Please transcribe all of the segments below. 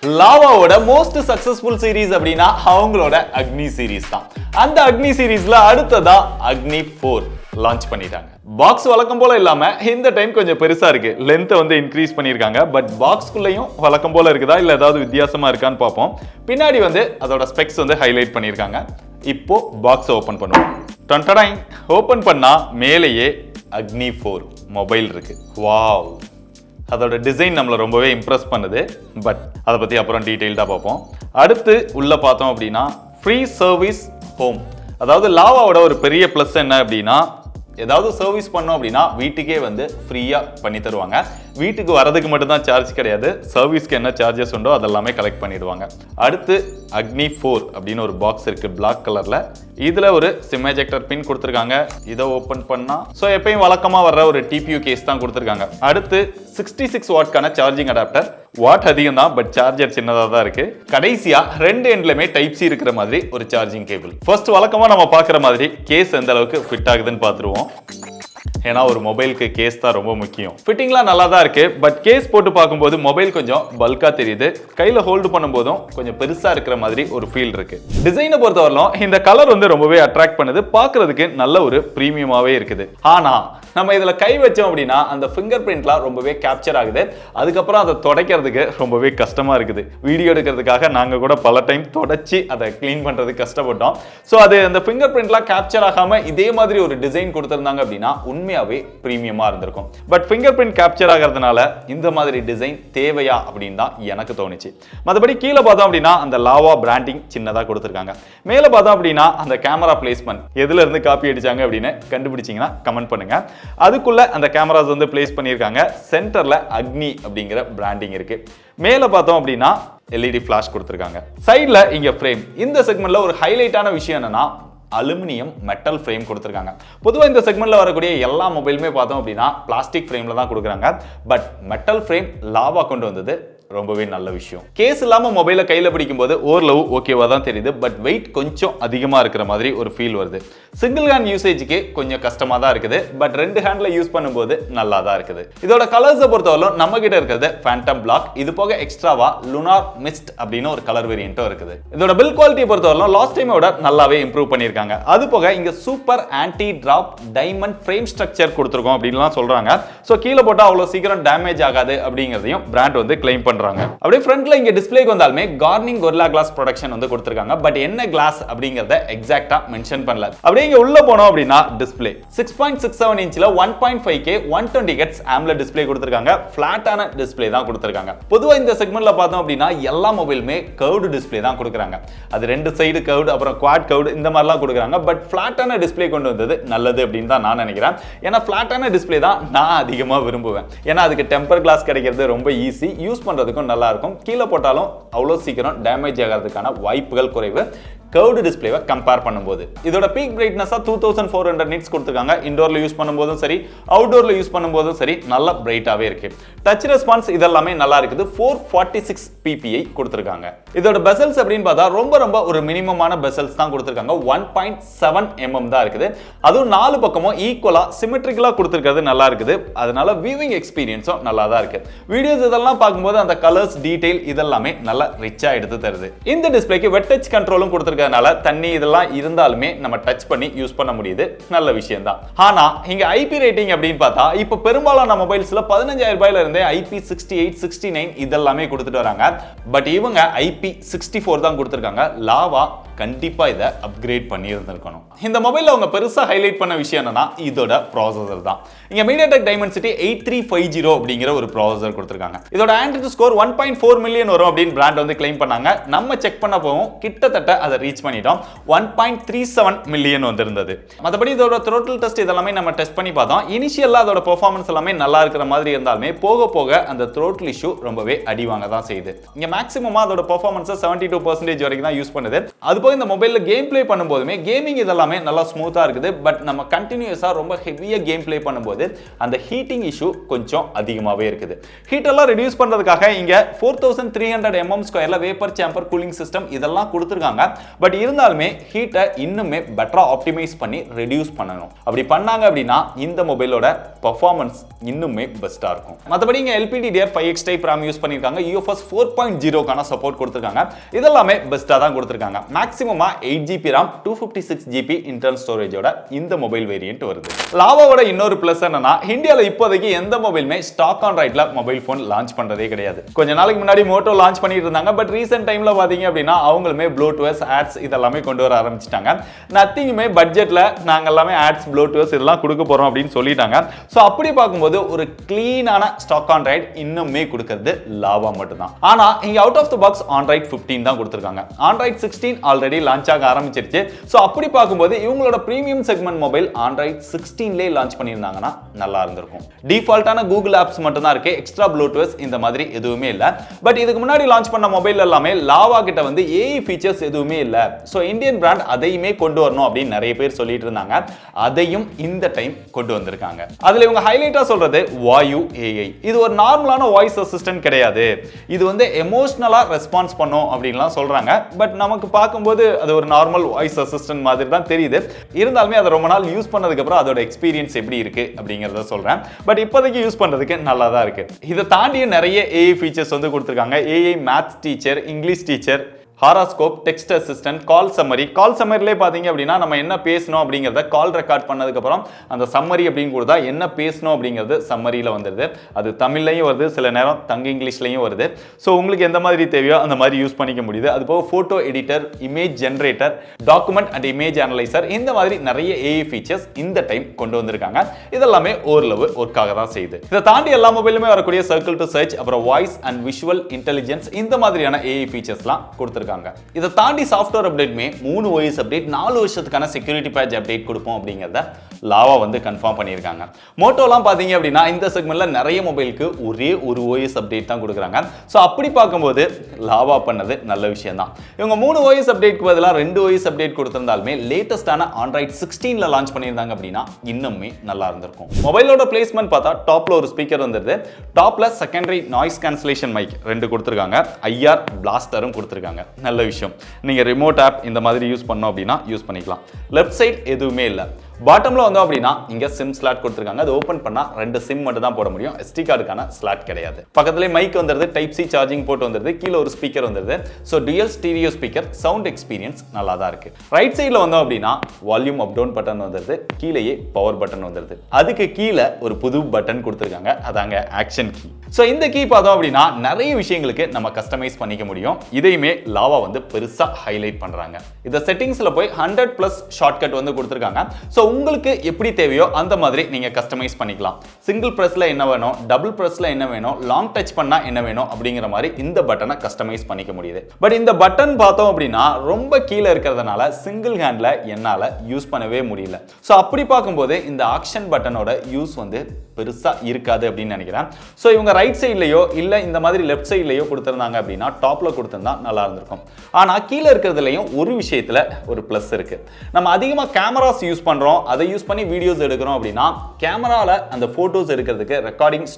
லாவாவோட most successful series அப்படின்னா அவங்களோட அக்னி series தான். அந்த அக்னி சீரிஸ்ல அடுத்ததா அக்னி 4 லான்ச் பண்ணிட்டாங்க. பாக்ஸ் வழக்கம் போல இல்லாம இந்த டைம் கொஞ்சம் பெருசா இருக்கு. லென்த் வந்து இன்க்ரீஸ் பண்ணிருக்காங்க. பட் பாக்ஸ்குள்ளேயும் வழக்கம் போல இருக்குதா இல்ல ஏதாவது வித்தியாசமா இருக்கான்னு பார்ப்போம். பின்னாடி வந்து அதோட ஸ்பெக்ஸ் வந்து ஹைலைட் பண்ணிருக்காங்க. இப்போ பாக்ஸ் ஓபன் பண்ணுவோம். டன்டடாய் ஓபன் பண்ணா மேலேயே அக்னி 4 மொபைல் இருக்கு. வாவ், அதோட டிசைன் நம்மளை ரொம்பவே இம்ப்ரெஸ் பண்ணுது. பட் அதை பற்றி அப்புறம் டீட்டெயில்டாக பார்ப்போம். அடுத்து உள்ளே பார்த்தோம் அப்படின்னா ஃப்ரீ சர்வீஸ் ஹோம். அதாவது லாவாவோட ஒரு பெரிய ப்ளஸ் என்ன அப்படின்னா ஏதாவது சர்வீஸ் பண்ணோம் அப்படின்னா வீட்டுக்கே வந்து ஃப்ரீயாக பண்ணி தருவாங்க. வீட்டுக்கு வரதுக்கு மட்டும்தான் சார்ஜ் கிடையாது, சர்வீஸ்க்கு என்ன சார்ஜஸ் உண்டோ அதெல்லாமே கலெக்ட் பண்ணிடுவாங்க. அடுத்து அக்னி 4 அப்படின்னு ஒரு பாக்ஸ் இருக்கு பிளாக் கலர்ல. இதுல ஒரு சிம் எஜெக்டர் பின் கொடுத்துருக்காங்க. இதை ஓப்பன் பண்ணா ஸோ எப்பயும் வழக்கமா வர்ற ஒரு டிபியூ கேஸ் தான் கொடுத்துருக்காங்க. அடுத்து 66 வாட்க்கான சார்ஜிங் அடாப்டர். வாட் அதிகம் தான், பட் சார்ஜர் சின்னதாக தான் இருக்கு. கடைசியா ரெண்டு எண்ட்லயுமே டைப் சி இருக்கிற மாதிரி ஒரு சார்ஜிங் கேபிள். ஃபர்ஸ்ட் வழக்கமா நம்ம பார்க்குற மாதிரி கேஸ் எந்த அளவுக்கு ஃபிட் ஆகுதுன்னு பார்த்துருவோம். ஏன்னா ஒரு மொபைலுக்கு கேஸ் தான் ரொம்ப முக்கியம். ஃபிட்டிங்லாம் நல்லா தான் இருக்கு. பட் கேஸ் போட்டு பார்க்கும்போது மொபைல் கொஞ்சம் பல்கா தெரியுது. கையில ஹோல்டு பண்ணும்போதும் கொஞ்சம் பெருசா இருக்கிற மாதிரி ஒரு ஃபீல் இருக்கு. டிசைனை பொறுத்தவரையிலும் இந்த கலர் வந்து ரொம்பவே அட்ராக்ட் பண்ணுது. பார்க்கிறதுக்கு நல்ல ஒரு பிரீமியமாவே இருக்குது. ஆனா நம்ம இதுல கை வச்சோம் அப்படின்னா அந்த ஃபிங்கர் பிரிண்ட்லாம் ரொம்பவே கேப்சர் ஆகுது. அதுக்கப்புறம் அதை துடைக்கிறதுக்கு ரொம்பவே கஷ்டமா இருக்குது. வீடியோ எடுக்கிறதுக்காக நாங்க கூட பல டைம் தொடச்சி அதை கிளீன் பண்றதுக்கு கஷ்டப்பட்டோம். ஸோ அது அந்த ஃபிங்கர் பிரிண்ட்லாம் கேப்சர் ஆகாம இதே மாதிரி ஒரு டிசைன் கொடுத்திருந்தாங்க அப்படின்னா உண்மையாவே பிரீமியமா இருந்திருக்கும். பட் ஃபிங்கர் பிரிண்ட் கேப்சர் ஆகிறதுனால இந்த மாதிரி டிசைன் தேவையா அப்படின்னு தான் எனக்கு தோணுச்சு. மற்றபடி கீழே பார்த்தோம் அப்படின்னா அந்த லாவா பிராண்டிங் சின்னதாக கொடுத்துருக்காங்க. மேலே பார்த்தோம் அப்படின்னா அந்த கேமரா பிளேஸ்மெண்ட் எதுல இருந்து காப்பி அடிச்சாங்க அப்படின்னு கண்டுபிடிச்சிங்கன்னா கமெண்ட் பண்ணுங்க. அதுக்குள்ள அந்த கேமராஸ் வந்து பிளேஸ் பண்ணியிருக்காங்க. சென்டர்ல அக்னி அப்படிங்கிற பிராண்டிங் இருக்கு. மேல பார்த்தோம் அப்படின்னா எல்இடி ஃபிளாஷ் கொடுத்துருக்காங்க. சைட்ல இங்க ஃப்ரேம். இந்த செக்மெண்ட்ல ஒரு ஹைலைட்டான விஷயம் என்னன்னா அலுமினியம் மெட்டல் ஃப்ரேம் கொடுத்துருக்காங்க. பொதுவாக இந்த செக்மெண்ட்ல வரக்கூடிய எல்லா மொபைலுமே பார்த்தோம் அப்படின்னா பிளாஸ்டிக் ஃப்ரேம்ல தான் கொடுக்குறாங்க. பட் மெட்டல் ஃப்ரேம் லாவா கொண்டு வந்தது ரொம்பவே நல்ல விஷயம். கேஸ் இல்லாம மொபைல கையில பிடிக்கும் போது ஓரளவு ஓகேவா தான் தெரியுது. பட் வெயிட் கொஞ்சம் அதிகமா இருக்கிற மாதிரி ஒரு ஃபீல் வருது. சிங்கிள் ஹேண்ட் யூசேஜுக்கு கொஞ்சம் கஷ்டமா தான் இருக்குது. பட் ரெண்டு ஹேண்ட்ல யூஸ் பண்ணும்போது நல்லா தான் இருக்குது. இதோட கலர்ஸை பொறுத்தவரை நம்ம கிட்ட இருக்கிறது ஃபேண்டம் பிளாக். இது போக எக்ஸ்ட்ராவா லுனார் மிஸ்ட் அப்படின்னு ஒரு கலர் வேரியன்ட்டும் இருக்குது. இதோட பில் குவாலிட்டியை பொறுத்தவரை லாஸ்ட் டைமோட நல்லாவே இம்ப்ரூவ் பண்ணியிருக்காங்க. அது போக இங்க super anti drop diamond frame structure கொடுத்துருக்கோம் அப்படின்லாம் சொல்றாங்க. ஸோ கீழே போட்டா அவ்வளவு சீக்கிரம் டேமேஜ் ஆகாது அப்படிங்கிறதையும் பிராண்ட் வந்து கிளைம் பண்றாங்க. அப்படியே ஃப்ரண்ட்ல இங்க டிஸ்ப்ளேக்கு வந்தாலுமே கார்னிங் கொரில்லா கிளாஸ் ப்ரொடக்ஷன் வந்து கொடுத்திருக்காங்க. பட் என்ன கிளாஸ் அப்படிங்கறத எக்ஸாக்ட்டா மென்ஷன் பண்ணல. அப்படியே இங்க உள்ள போனோம் அப்படின்னா display 6.67 இன்ச்ல 1.5K 120 Hz AMOLED display கொடுத்திருக்காங்க. ஃபிளாட்டான டிஸ்ப்ளே தான் கொடுத்திருக்காங்க. பொதுவா இந்த செக்மெண்ட்ல பார்த்தோம் அப்படின்னா எல்லா மொபைலுமே கர்வ்டு டிஸ்ப்ளே தான் கொடுக்குறாங்க. அது ரெண்டு சைடு கர்வ்டு அப்புறம் குவாட் கர்வ்டு இந்த மாதிரிலாம் கொடுக்குறாங்க. பட் ஃபிளாட்டான டிஸ்ப்ளே கொண்டு வந்தது நல்லது அப்படின்னு தான் நான் நினைக்கிறேன். ஏன்னா ஃபிளாட்டான டிஸ்ப்ளே தான் நான் அதிகமா விரும்புவேன். ஏன்னா அதுக்கு டெம்பர் கிளாஸ் கிடைக்கிறது ரொம்ப ஈஸி, யூஸ் பண்றதுக்கு நல்லா இருக்கும். கீழே போட்டாலும் அவ்வளவு சீக்கிரம் டேமேஜ் ஆகிறதுக்கான வாய்ப்புகள் குறைவு கர்வ்டு டிஸ்ப்ளேவை கம்பேர் பண்ணும்போது. இதோட பீக் பிரைட்னஸா 2400 nits கொடுத்திருக்காங்க. இன்டோர்ல யூஸ் பண்ணும்போதும் சரி அவுட்டோர்ல யூஸ் பண்ணும்போதும் சரி நல்ல பிரைட்டாவே இருக்கு. டச் ரெஸ்பான்ஸ் இதெல்லாமே நல்லா இருக்குது. 446 ppi கொடுத்திருக்காங்க. இதோட பெசல்ஸ் அப்படின்னு பார்த்தா ரொம்ப ஒரு மினிமமான பெசல்ஸ் தான் கொடுத்திருக்காங்க. 1.7 mm தான் இருக்குது. அதுவும் நாலு பக்கமும் ஈக்குவலா சிமெட்ரிக்கலா கொடுத்திருக்கிறது நல்லா இருக்குது. அதனால வியூவிங் எக்ஸ்பீரியன்ஸும் நல்லா தான் இருக்கு. வீடியோஸ் இதெல்லாம் பார்க்கும்போது அந்த கலர்ஸ் டீடைல் இதெல்லாமே நல்லா ரிச்சா எடுத்து தருது. இந்த டிஸ்ப்ளேக்கு வெட் டச் கண்ட்ரோலும் கொடுத்திருக்காங்க. தண்ணி இதெல்லாம் இருந்தாலுமே நம்ம டச் பண்ணி யூஸ் பண்ண முடியுது. நல்ல விஷயம் தான். ஆனா இங்க ஐபி ரேட்டிங் அப்படின்னு பார்த்தா இப்ப பெரும்பாலான மொபைல்ஸ்ல 15,000 ரூபாயில இருந்தே IP68 69 இதெல்லாமே கொடுத்துட்டு வராங்க. பட் இவங்க IP64 தான் கொடுத்திருக்காங்க. லாவா கண்டிப்பா இதை அப்கிரேட் பண்ணி இருந்திருக்கணும். இந்த மொபைல்ல அவங்க பெருசா ஹைலைட் பண்ண விஷயம் என்னன்னா இதோட ப்ராசஸர் தான். இங்க MediaTek Dimensity 8350 அப்படிங்கிற ஒரு ப்ராசஸர் கொடுத்திருக்காங்க. இதோட ஆண்ட்ராய்டு ஸ்கோர் 1.4 மில்லியன் வரும் அப்படின்னு பிராண்ட் வந்து கிளைம் பண்ணாங்க. நம்ம செக் பண்ண போவோம் கிட்டத்தட்ட அதை ரீச் பண்ணிட்டோம். 1.37 மில்லியன் வந்திருந்தது. மற்றபடி இதோட த்ரோட்டில் டெஸ்ட் இதெல்லாமே நம்ம டெஸ்ட் பண்ணி பார்த்தோம். இனிஷியலா அதோட பெர்ஃபார்மன்ஸ் எல்லாமே நல்லா இருக்கிற மாதிரி இருந்தாலுமே போக போக அந்த த்ரோட்டில் இஷ்யூ ரொம்பவே அடிவாங்க தான் செய்யுது. இங்க மேக்ஸிமமா அதோட பெர்ஃபார்மன்ஸ் 72% வரைக்கும் தான் யூஸ் பண்ணுது. அது போக இந்த மொபைல்ல கேம் பிளே பண்ணும்போதுமே கேமிங் இதெல்லாமே நல்லா ஸ்மூத்தா இருக்குது. பட் நம்ம கண்டினியூஸா ரொம்ப ஹெவியா கேம் பிளே பண்ணும்போது அந்த ஹீட்டிங் இஷ்யூ கொஞ்சம் அதிகமாவே இருக்குது. ஹீட் எல்லாம் ரெடியூஸ் பண்றதுக்காக இங்க 4300 mm ஸ்கொயர்ல வேப்பர் சேம்பர் கூலிங் சிஸ்டம் இதெல்லாம் கொடுத்திருக்காங்க. பட் இருந்தாலுமே ஹீட்டை இன்னுமே பெட்டரா ஆப்டிமைஸ் பண்ணி ரெடியூஸ் பண்ணணும். அப்படி பண்ணாங்க அப்படின்னா இந்த மொபைலோட பெர்ஃபார்மன்ஸ் இன்னுமே பெஸ்டா இருக்கும். மற்றபடி இங்க LPDDR5X டைப் RAM யூஸ் பண்ணிருக்காங்க. UFS 4.0 சப்போர்ட் கொடுத்திருக்காங்க. இதெல்லாமே பெஸ்டா தான் கொடுத்திருக்காங்க. மேக்ஸிமமா 8GB RAM 256GB இன்டர்னல் ஸ்டோரேஜோட இந்த மொபைல் வேரியன்ட் வருது. லாவாவோட இன்னொரு பிளஸ் என்னன்னா இந்தியால இப்போதைக்கு எந்த மொபைலுமே ஸ்டாக் ஆன் ரைட்ல மொபைல் போன் லான்ச் பண்றதே கிடையாது. கொஞ்ச நாளைக்கு முன்னாடி மோட்டோ லான்ச் பண்ணிட்டு இருந்தாங்க. பட் ரீசென்ட் டைம்ல பாத்தீங்க அப்படின்னா அவங்களுமே ப்ளூடூத் ஆட்ஸ் இதெல்லாமே கொண்டு வர ஆரம்பிச்சிட்டாங்க. நத்திங்குமே பட்ஜெட்ல நாங்க எல்லாமே ஆட்ஸ் ப்ளூடூத் இதெல்லாம் கொடுக்க போறோம் அப்படின்னு சொல்லிட்டாங்க. சோ அப்படி பார்க்கும்போது ஒரு கிளீனான ஸ்டாக் ஆன் ரைட் இன்னுமே கொடுக்கிறது லாவா மட்டும் தான். ஆனா இங்க out of the box Android 15 தான் கொடுத்திருக்காங்க. ஆண்ட்ராய்ட் 16 ஆல்ரெடி லான்ச் ஆக ஆரம்பிச்சிருச்சு. சோ அப்படி பார்க்கும்போது இவங்களோட பிரீமியம் செக்மெண்ட் மொபைல் ஆண்ட்ராய்ட் 16லே லான்ச் பண்ணியிருந்தாங்கன்னா நல்லா இருந்திருக்கும். டிஃபால்ட்டான கூகுள் ஆப்ஸ் மட்டும் தான் இருக்கு. எக்ஸ்ட்ரா ப்ளூடூத் இந்த மாதிரி எதுவுமே இல்ல. பட் இதுக்கு முன்னாடி லான்ச் பண்ண மொபைல் எல்லாமே லாவா கிட்ட வந்து AI ஃபீச்சர்ஸ் எதுவுமே இல்ல. சோ இந்தியன் பிராண்ட் அதையுமே கொண்டு வரணும் அப்படின்னு நிறைய பேர் சொல்லிட்டு இருந்தாங்க. அதையும் இந்த டைம் கொண்டு வந்திருக்காங்க. அதுல இவங்க ஹைலைட்டா சொல்றது வாயு AI. இது ஒரு நார்மலான வாய்ஸ் அசிஸ்டன்ட் கிடையாது. இது வந்து எமோஷனலா ரெஸ்பான்ஸ் பண்ணும் அப்படின்லாம் சொல்றாங்க. பட் நமக்கு பார்க்கும்போது அது ஒரு நார்மல் வாய்ஸ் அசிஸ்டன்ட் மாதிரி தான் தெரியுது. இருந்தாலுமே அதை ரொம்ப நாள் யூஸ் பண்ணதுக்கு அப்புறம் அதோட எக்ஸ்பீரியன்ஸ் எப்படி இருக்கு அப்படிங்கறத சொல்றேன். பட் இப்போதைக்கு யூஸ் பண்றதுக்கு நல்லா தான் இருக்கு. இதை தாண்டி நிறைய AI ஃபீச்சர்ஸ் வந்து கொடுத்திருக்காங்க. AI maths teacher, English teacher, horoscope, text assistant, call சம்மரிலே பாத்தீங்க அப்படின்னா நம்ம என்ன பேசணும் அப்படிங்கறத கால் ரெக்கார்ட் பண்ணதுக்கு அப்புறம் அந்த சம்மரி அப்படின்னு கொடுத்தா என்ன பேசணும் அப்படிங்கிறது சம்மரியில வந்துருது. அது தமிழ்லையும் வருது, சில நேரம் தங்க இங்கிலீஷ்லையும் வருது. ஸோ உங்களுக்கு எந்த மாதிரி தேவையோ அந்த மாதிரி யூஸ் பண்ணிக்க முடியுது. அது போக photo editor, image generator, document and image analyser இந்த மாதிரி நிறைய AI ஃபீச்சர்ஸ் இந்த டைம் கொண்டு வந்திருக்காங்க. இதெல்லாமே ஓரளவு ஒர்க் ஆக தான் செய்யுது. இதை தாண்டி எல்லா மொபைலுமே வரக்கூடிய சர்க்கிள் டு சர்ச், அப்புறம் வாய்ஸ் அண்ட் விஷுவல் இன்டெலிஜென்ஸ் இந்த மாதிரியான AI ஃபீச்சர்ஸ்லாம் கொடுத்திருக்காங்க. இதை தாண்டி சாஃப்ட்வேர் அப்டேட்மே 3 OS அப்டேட், 4 வருஷத்துக்கான செக்யூரிட்டி பேட்ச் அப்டேட் கொடுப்போம் அப்படிங்கறத லாவா வந்து கன்ஃபார்ம் பண்ணியிருக்காங்க. மோட்டோலாம் பாத்தீங்க அப்படின்னா இந்த செக்மெண்ட்ல நிறைய மொபைலுக்கு ஒரே ஒரு OS அப்டேட் தான் கொடுக்குறாங்க. ஸோ அப்படி பார்க்கும்போது லாவா பண்ணது நல்ல விஷயம் தான். இவங்க 3 OS அப்டேட்க்கு பதிலாக 2 OS அப்டேட் கொடுத்திருந்தாலுமே லேட்டஸ்டான ஆண்ட்ராய்ட் 16ல லான்ச் பண்ணியிருந்தாங்க அப்படின்னா இன்னுமே நல்லா இருந்திருக்கும். மொபைலோட பிளேஸ்மெண்ட் பார்த்தா டாப்ல ஒரு ஸ்பீக்கர் வந்துருது. டாப்ல செகண்டரி நாய்ஸ் கேன்சலேஷன் மைக் 2 கொடுத்திருக்காங்க. IR பிளாஸ்டரும் கொடுத்திருக்காங்க. நல்ல விஷயம். நீங்க ரிமோட் ஆப் இந்த மாதிரி யூஸ் பண்ணோம் அப்படின்னா யூஸ் பண்ணிக்கலாம். லெஃப்ட் சைடு எதுவுமே இல்லை. பாட்டம்ல வந்தோம் அப்படின்னா இங்க சிம் ஸ்லாட் கொடுத்திருக்காங்க. அது ஓபன் பண்ணா 2 சிம் மட்டும் தான் போட முடியும். SD கார்டுக்கான ஸ்லாட் கிடையாது. பக்கத்துலயே மைக் வந்துருது, டைப் C சார்ஜிங் போர்ட் வந்துருது, கீழ ஒரு ஸ்பீக்கர் வந்துருது. So dual stereo speaker, sound experience நல்லா தான் இருக்கு. ரைட் சைடுல வந்தோம் அப்படின்னா வால்யூம் அப் டவுன் பட்டன் வந்துருது, கீழேயே பவர் பட்டன் வந்துருது. அதுக்கு கீழ ஒரு புது பட்டன் கொடுத்திருக்காங்க. அதாங்க ஆக்ஷன் கீ. சோ இந்த கீ பார்த்தோம் அப்படின்னா நிறைய விஷயங்களுக்கு நம்ம கஸ்டமைஸ் பண்ணிக்க முடியும். இதையுமே லாவா வந்து பெருசா ஹைலைட் பண்றாங்க. இந்த செட்டிங்ஸ்ல போய் 100+ ஷார்ட்கட் வந்து கொடுத்திருக்காங்க. சோ உங்களுக்கு எப்படி தேவையோ அந்த மாதிரி நீங்க கஸ்டமைஸ் பண்ணிக்கலாம். சிங்கிள் பிரஸ்ல என்ன வேணும், டபுள் பிரஸ்ல என்ன வேணும், லாங் டச் பண்ணா என்ன வேணும் அப்படிங்கிற மாதிரி இந்த பட்டனை கஸ்டமைஸ் பண்ணிக்க முடியுது. பட் இந்த பட்டன் பார்த்தோம் அப்படின்னா ரொம்ப கீழே இருக்கிறதுனால சிங்கிள் ஹேண்ட்ல என்னால யூஸ் பண்ணவே முடியல. சோ அப்படி பார்க்கும்போது இந்த ஆக்ஷன் பட்டனோட யூஸ் வந்து பெருசா இருக்காது அப்படின்னு நினைக்கிறேன். சோ இவங்க ரைட் சைட்லயோ இல்ல இந்த மாதிரி லெஃப்ட் சைட்லயோ கொடுத்திருந்தாங்க அப்படின்னா டாப்ல கொடுத்திருந்தா நல்லா இருந்திருக்கும். ஆனா கீழே இருக்கிறதுலயும் ஒரு விஷயத்துல ஒரு பிளஸ் இருக்கு. நம்ம அதிகமா கேமராஸ் யூஸ் பண்றோம், அதை யூஸ் பண்ணி வீடியோஸ் எடுக்கிறோம் அப்படின்னா கேமரால அந்த போட்டோஸ் எடுக்கிறதுக்கு, ரெக்கார்டிங்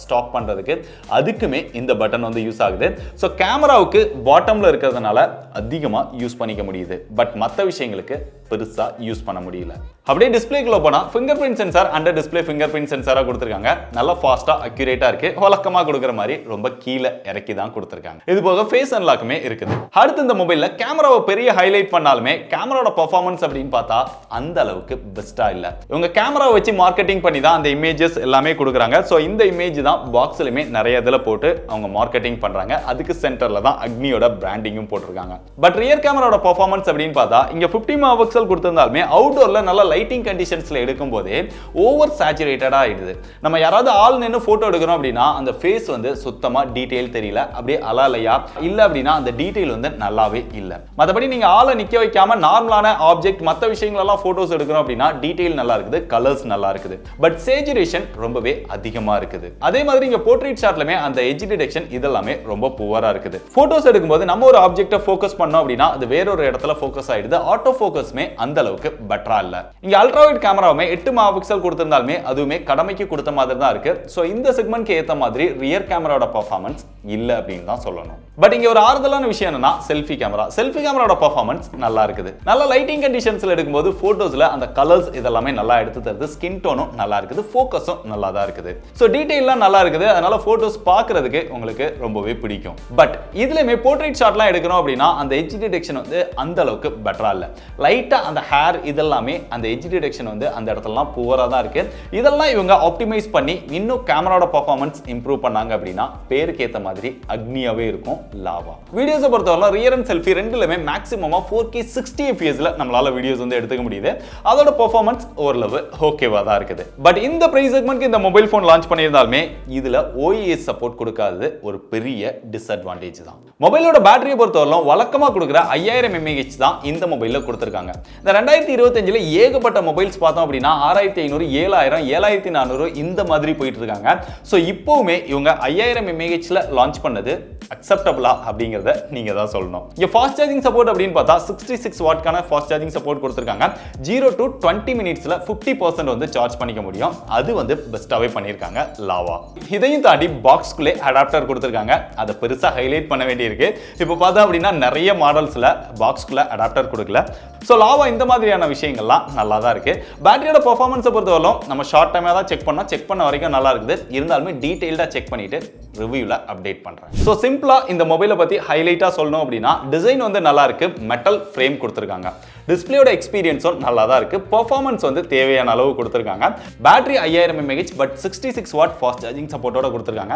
ஸ்டாப் பண்றதுக்கு அதுக்குமே இந்த பட்டன் வந்து யூஸ் ஆகுது. சோ கேமராவுக்கு பாட்டம்ல இருக்கிறதுனால அதிகமா யூஸ் பண்ணிக்க முடியுது. பட் மற்ற விஷயங்களுக்கு பெருசா யூஸ் பண்ண முடியல. அப்படியே டிஸ்பிளேக்குள்ள போனா finger print sensor under display finger print சென்சாரா கொடுத்திருக்காங்க. நல்லா ஃபாஸ்டா அக்யூரேட்டா இருக்கு. வழக்கமா கொடுக்குற மாதிரி ரொம்ப கீழே இறக்கி தான் கொடுத்திருக்காங்க. இது போக ஃபேஸ் அன்லாக்குமே இருக்குது. அடுத்து இந்த மொபைல்ல கேமராவை பெரிய ஹைலைட் பண்ணாலுமே கேமராவோட பெர்ஃபார்மன்ஸ் அப்படின்னு பார்த்தா அந்த அளவுக்கு பெஸ்டா இல்ல. இவங்க கேமராவை வச்சு மார்க்கெட்டிங் பண்ணி தான் அந்த இமேஜஸ் எல்லாமே கொடுக்குறாங்க. சோ இந்த இமேஜ் தான் பாக்ஸ்லயுமே நிறைய இதுல போட்டு அவங்க மார்க்கெட்டிங் பண்றாங்க. அதுக்கு சென்டர்ல தான் அக்னியோட பிராண்டிங்கும் போட்டிருக்காங்க. பட் ரியர் கேமராவோட பெர்ஃபார்மன்ஸ் அப்படின்னு பார்த்தா இங்க 50 மெகாபிக்சல் கொடுத்திருந்தாலுமே அவுட்டோர்ல நல்ல லைட்டிங் கண்டிஷன்ஸ்ல எடுக்கும் போதே ஓவர் சேச்சுரேட்டடா ஆயிடுது. நம்ம யாராவது ஆள் நின்னு போட்டோ எடுக்கிறோம் அப்படின்னா அந்த ஃபேஸ் வந்து சுத்தமா டீடைல் தெரியல, அப்படியே அலாலையா இல்ல அப்படின்னா அந்த டீடைல் வந்து நல்லாவே இல்ல. மத்தபடி நீங்க ஆளை நிக்க வைக்காம நார்மலான ஆப்ஜெக்ட் மத்த விஷயங்கள் எல்லாம் போட்டோஸ் எடுக்கிறோம் அப்படின்னா டீடைல் நல்லா இருக்குது, கலர்ஸ் நல்லா இருக்குது. பட் சேச்சுரேஷன் ரொம்பவே அதிகமா இருக்குது. அதே மாதிரி இங்க போர்ட்ரேட் ஷாட்லமே அந்த எட்ஜ் டிடெக்ஷன் இதெல்லாமே ரொம்ப புவரா இருக்குது. போட்டோஸ் எடுக்கும்போது நம்ம ஒரு ஆப்ஜெக்ட்டை ஃபோக்கஸ் பண்ணோம் அப்படின்னா அது வேற ஒரு இடத்துல ஃபோக்கஸ் ஆயிடுது. ஆட்டோ ஃபோக்கஸ்மே இருந்தாலுமே அந்த அளவுக்கு பெட்டரா இல்ல. இங்க அல்ட்ரா வைட் கேமராவுமே 8 மெகா பிக்சல் கொடுத்திருந்தாலுமே அதுவுமே கடமைக்கு கொடுத்த மாதிரி தான் இருக்கு. சோ இந்த செக்மெண்ட்க்கு ஏத்த மாதிரி ரியர் கேமராவோட பெர்ஃபார்மன்ஸ் இல்ல அப்படின்னு தான் சொல்லணும். பட் இங்க ஒரு ஆறுதலான விஷயம் என்னன்னா செல்ஃபி கேமராவோட பெர்ஃபார்மன்ஸ் நல்லா இருக்குது. நல்ல லைட்டிங் கண்டிஷன்ஸ்ல எடுக்கும்போது போட்டோஸ்ல அந்த கலர்ஸ் இதெல்லாமே நல்லா எடுத்து தருது. ஸ்கின் டோனும் நல்லா இருக்குது, ஃபோக்கஸும் நல்லா தான் இருக்குது. சோ டீடைல்லாம் நல்லா இருக்குது. அதனால போட்டோஸ் பார்க்கிறதுக்கு உங்களுக்கு ரொம்பவே பிடிக்கும். பட் இதுலயுமே போர்ட்ரைட் ஷாட்லாம் எடுக்கணும் அப்படின்னா அந்த எட்ஜ் டிடெக்ஷன் வந்து அந்த அளவுக்கு பெட்டரா இல்ல. லைட்டா அந்த ஹேர் இதெல்லாமே அந்த எட்ஜ் டிடெக்ஷன் வந்து அந்த இடத்துலலாம் புவரா தான் இருக்கு. இதெல்லாம் இவங்க ஆப்டிமைஸ் பண்ணி இன்னும் கேமராவோட பெர்ஃபார்மன்ஸ் இம்ப்ரூவ் பண்ணாங்க அப்படின்னா பேருக்கு ஏத்த மாதிரி அக்னியாவே இருக்கும் லாவா. வீடியோஸை பொறுத்தவரை ரியர் அண்ட் செல்ஃபி ரெண்டுலயுமே மேக்ஸிமமா 4K 60 fps நம்மளால வீடியோஸ் வந்து எடுத்துக்க முடியுது. அதோட பெர்ஃபார்மன்ஸ் ஓரளவு ஓகேவா தான் இருக்குது. பட் இந்த பிரைஸ் செக்மெண்ட்க்கு இந்த மொபைல் போன் லான்ச் பண்ணியிருந்தாலுமே இதுல OES சப்போர்ட் கொடுக்காதது ஒரு பெரிய டிஸ்அட்வான்டேஜ் தான். மொபைலோட பேட்டரியை பொறுத்தவரை வழக்கமா கொடுக்குற 5000 mAh தான் இந்த மொபைல்ல கொடுத்திருக்காங்க. இந்த 2025ல ஏகப்பட்ட மொபைல்ஸ் பார்த்தோம் அப்படின்னா 6500, 7000, 7400 இந்த மாதிரி போயிட்டு இருக்காங்க. சோ இப்போவுமே இவங்க 5000 mAhல லான்ச் பண்ணது அக்செப்டபிளா அப்படிங்கறத நீங்க தான் சொல்லணும். இங்க ஃபாஸ்ட் சார்ஜிங் சப்போர்ட் அப்படின்னு பார்த்தா 66 வாட்கான ஃபாஸ்ட் சார்ஜிங் சப்போர்ட் கொடுத்திருக்காங்க. 0 to 20 மினிட்ஸ்ல 50% வந்து சார்ஜ் பண்ணிக்க முடியும். அது வந்து பெஸ்டாவே பண்ணிருக்காங்க லாவா. இதையும் தாண்டி பாக்ஸ்க்குள்ளே அடாப்டர் கொடுத்திருக்காங்க. அதை பெருசா ஹைலைட் பண்ண வேண்டியிருக்கு. இப்போ பார்த்தா அப்படின்னா நிறைய மாடல்ஸ்ல பாக்ஸ்க்குள்ள அடாப்டர் கொடுக்கல. சோ லாவா இந்த மாதிரியான விஷயங்கள்லாம் நல்லா தான் இருக்கு. பேட்டரியோட பெர்ஃபார்மன்ஸை பொறுத்தவரைக்கும் நம்ம ஷார்ட் டைமா தான் செக் பண்ணோம். செக் பண்ண வரைக்கும் நல்லா இருக்குது. இருந்தாலுமே டீடைல்டா செக் பண்ணிட்டு ரிவ்யூல அப்டேட் பண்றேன். சோ சிம்பிளா இந்த மொபைலை பத்தி ஹைலைட்டா சொல்லணும் அப்படின்னா டிசைன் வந்து நல்லா இருக்கு. மெட்டல் ஃப்ரேம் கொடுத்திருக்காங்க. டிஸ்பிளேயோட எக்ஸ்பீரியன்ஸும் நல்லா தான் இருக்கு. பெர்ஃபார்மன்ஸ் வந்து தேவையான அளவு கொடுத்திருக்காங்க. Battery 5000 mAh but 66 watt fast charging சப்போர்ட்டோட கொடுத்திருக்காங்க.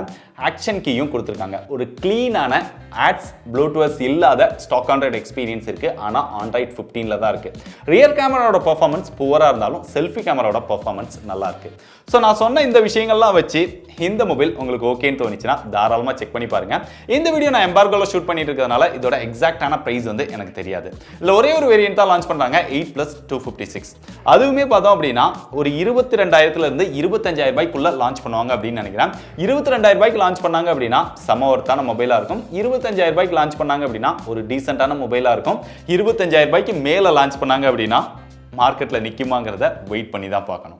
ஆக்ஷன் கீயும் கொடுத்திருக்காங்க. ஒரு கிளீனான ஆட்ஸ் ப்ளூடூத் இல்லாத ஸ்டாக் ஆண்ட்ராய்டு எக்ஸ்பீரியன்ஸ் இருக்கு. ஆனா ஆண்ட்ராய்டு 15ல தான் இருக்கு. ரியர் கேமராவோட பெர்ஃபார்மன்ஸ் புவரா இருந்தாலும் செல்ஃபி கேமராவோட பெர்ஃபார்மன்ஸ் நல்லா இருக்கு. சோ நான் சொன்ன இந்த விஷயங்கள்லாம் வச்சு இந்த மொபைல் உங்களுக்கு ஓகேன்னு தோணுச்சுன்னா தாராளமா செக் பண்ணி பாருங்க. இந்த வீடியோ நான் எம்பார்கோல ஷூட் பண்ணிட்டு இருக்கிறதுனால இதோட எக்ஸாக்டான பிரைஸ் வந்து எனக்கு தெரியாது. இல்ல ஒரே ஒரு வேரியன்ட் தான் லான்ச் பண்றாங்க 8+256. அதுவுமே பார்த்தோம் அப்படின்னா ஒரு 22,000 இருந்து 25,000 ரூபாய்க்குள்ள லான்ச் பண்ணுவாங்க அப்படின்னு நினைக்கிறேன். 22,000 ரூபாய்க்கு லான்ச் பண்ணாங்க அப்படின்னா சம ஒர்த்தான மொபைலா இருக்கும். 25,000 ரூபாய்க்கு லான்ச் பண்ணாங்க அப்படின்னா ஒரு டீசென்ட்டான மொபைலா இருக்கும். 25,000 ரூபாய்க்கு மேல லான்ச் பண்ணாங்க அப்படின்னா மார்க்கெட்ல நிக்குமாங்கிறத வெயிட் பண்ணி தான் பார்க்கணும்.